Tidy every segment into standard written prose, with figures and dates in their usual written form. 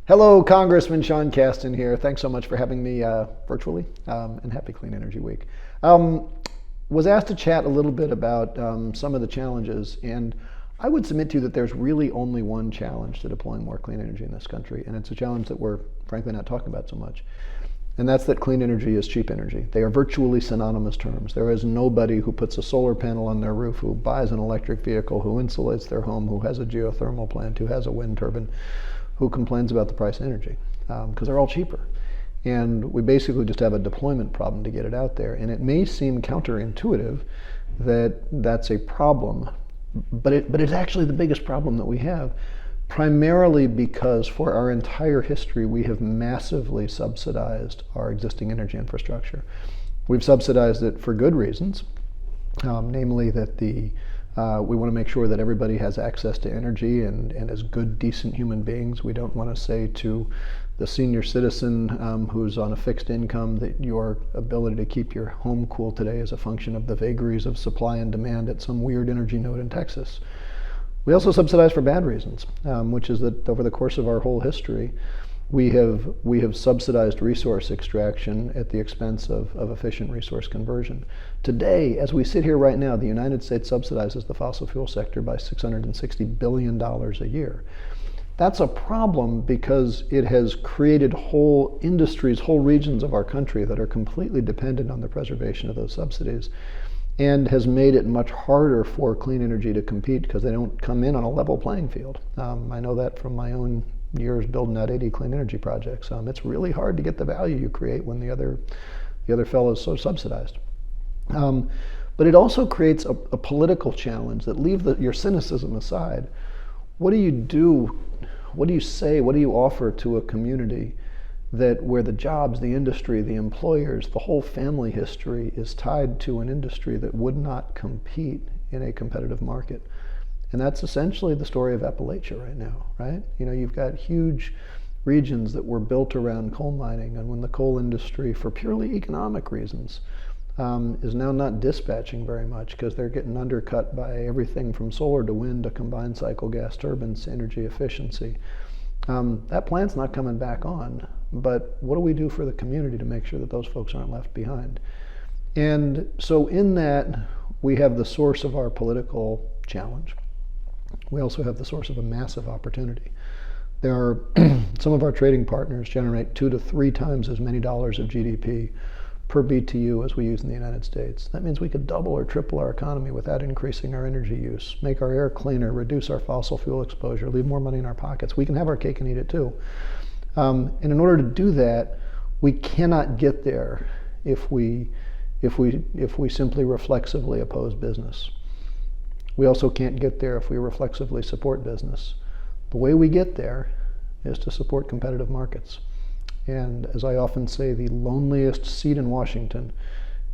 Hello, Congressman Sean Casten here. Thanks so much for having me virtually, and happy Clean Energy Week. Was asked to chat a little bit about some of the challenges, and I would submit to you that there's really only one challenge to deploying more clean energy in this country, and it's a challenge that we're frankly not talking about so much. And that's that clean energy is cheap energy. They are virtually synonymous terms. There is nobody who puts a solar panel on their roof, who buys an electric vehicle, who insulates their home, who has a geothermal plant, who has a wind turbine, who complains about the price of energy, because they're all cheaper. And we basically just have a deployment problem to get it out there. And it may seem counterintuitive that that's a problem, but it's actually the biggest problem that we have, primarily because for our entire history we have massively subsidized our existing energy infrastructure. We've subsidized it for good reasons, namely that we want to make sure that everybody has access to energy and as good, decent human beings. We don't want to say to the senior citizen who's on a fixed income that your ability to keep your home cool today is a function of the vagaries of supply and demand at some weird energy node in Texas. We also subsidize for bad reasons, which is that over the course of our whole history, we have subsidized resource extraction at the expense of efficient resource conversion. Today, as we sit here right now, the United States subsidizes the fossil fuel sector by $660 billion a year. That's a problem because it has created whole industries, whole regions of our country that are completely dependent on the preservation of those subsidies, and has made it much harder for clean energy to compete because they don't come in on a level playing field. I know that from my own years building out 80 clean energy projects. It's really hard to get the value you create when the other fellow is so subsidized. But it also creates a political challenge that, leave your cynicism aside. What do you do? What do you say? What do you offer to a community where the jobs, the industry, the employers, the whole family history is tied to an industry that would not compete in a competitive market? And that's essentially the story of Appalachia right now, right? You know, you've got huge regions that were built around coal mining, and when the coal industry, for purely economic reasons, is now not dispatching very much because they're getting undercut by everything from solar to wind to combined cycle gas turbines to energy efficiency. That plant's not coming back on, but what do we do for the community to make sure that those folks aren't left behind? And so in that, we have the source of our political challenge. We also have the source of a massive opportunity. There are some of our trading partners generate 2 to 3 times as many dollars of GDP per BTU as we use in the United States. That means we could double or triple our economy without increasing our energy use, make our air cleaner, reduce our fossil fuel exposure, leave more money in our pockets. We can have our cake and eat it too. And in order to do that, we cannot get there if we simply reflexively oppose business. We also can't get there if we reflexively support business. The way we get there is to support competitive markets. And as I often say, the loneliest seat in Washington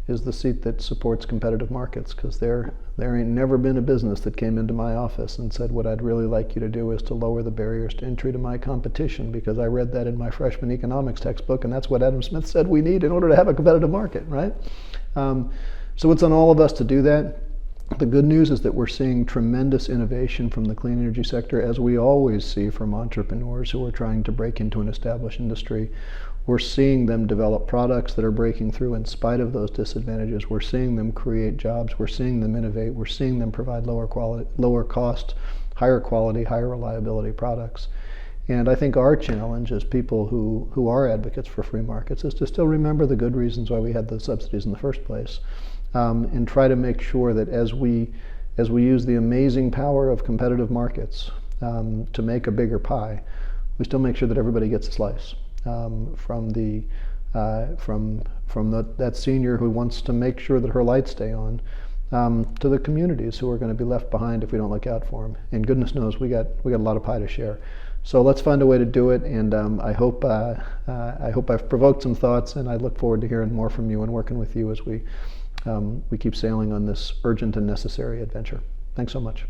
is the seat that supports competitive markets, because there ain't never been a business that came into my office and said, what I'd really like you to do is to lower the barriers to entry to my competition, because I read that in my freshman economics textbook, and that's what Adam Smith said we need in order to have a competitive market, right? So it's on all of us to do that. The good news is that we're seeing tremendous innovation from the clean energy sector, as we always see from entrepreneurs who are trying to break into an established industry. We're seeing them develop products that are breaking through in spite of those disadvantages. We're seeing them create jobs. We're seeing them innovate. We're seeing them provide lower cost, higher quality, higher reliability products. And I think our challenge as people who are advocates for free markets is to still remember the good reasons why we had those subsidies in the first place. And try to make sure that as we use the amazing power of competitive markets to make a bigger pie, we still make sure that everybody gets a slice. From that senior who wants to make sure that her lights stay on, to the communities who are going to be left behind if we don't look out for them. And goodness knows we got a lot of pie to share. So let's find a way to do it. And I hope I've provoked some thoughts, and I look forward to hearing more from you and working with you as we keep sailing on this urgent and necessary adventure. Thanks so much.